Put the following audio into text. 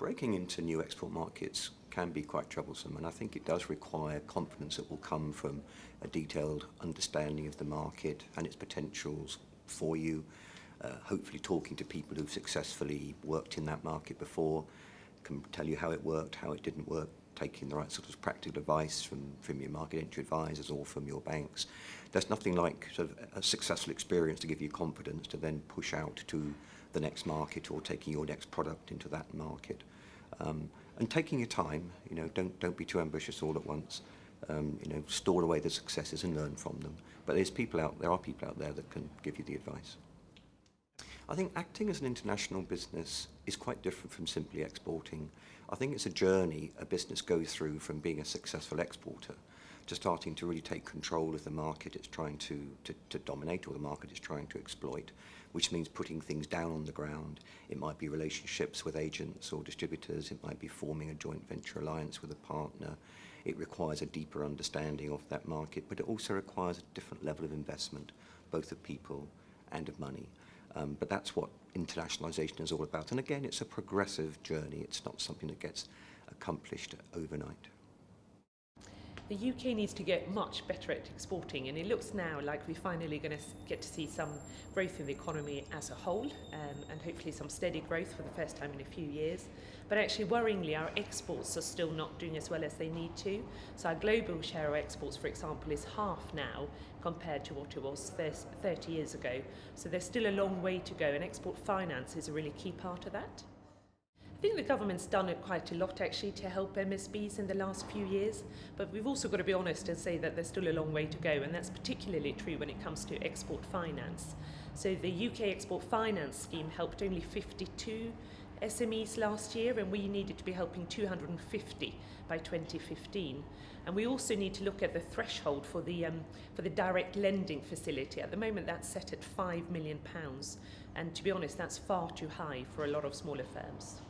breaking into new export markets can be quite troublesome, and I think it does require confidence that will come from a detailed understanding of the market and its potentials for you, hopefully talking to people who've successfully worked in that market before, can tell you how it worked, how it didn't work, taking the right sort of practical advice from your market entry advisors or from your banks. There's nothing like sort of a successful experience to give you confidence to then push out to the next market or taking your next product into that market. And taking your time, don't be too ambitious all at once. Store away the successes and learn from them. But there are people out there that can give you the advice. I think acting as an international business is quite different from simply exporting. I think it's a journey a business goes through from being a successful exporter to starting to really take control of the market it's trying to dominate, or the market it's trying to exploit, which means putting things down on the ground. It might be relationships with agents or distributors. It might be forming a joint venture alliance with a partner. It requires a deeper understanding of that market, but it also requires a different level of investment, both of people and of money. But that's what internationalisation is all about. And again, it's a progressive journey. It's not something that gets accomplished overnight. The UK needs to get much better at exporting, and it looks now like we're finally going to get to see some growth in the economy as a whole, and hopefully some steady growth for the first time in a few years. But actually, worryingly, our exports are still not doing as well as they need to. So our global share of exports, for example, is half now compared to what it was 30 years ago. So there's still a long way to go, and export finance is a really key part of that. I think the government's done it quite a lot actually to help MSBs in the last few years, but we've also got to be honest and say that there's still a long way to go, and that's particularly true when it comes to export finance. So the UK Export Finance Scheme helped only 52 SMEs last year, and we needed to be helping 250 by 2015. And we also need to look at the threshold for the direct lending facility. At the moment that's set at £5 million, and to be honest that's far too high for a lot of smaller firms.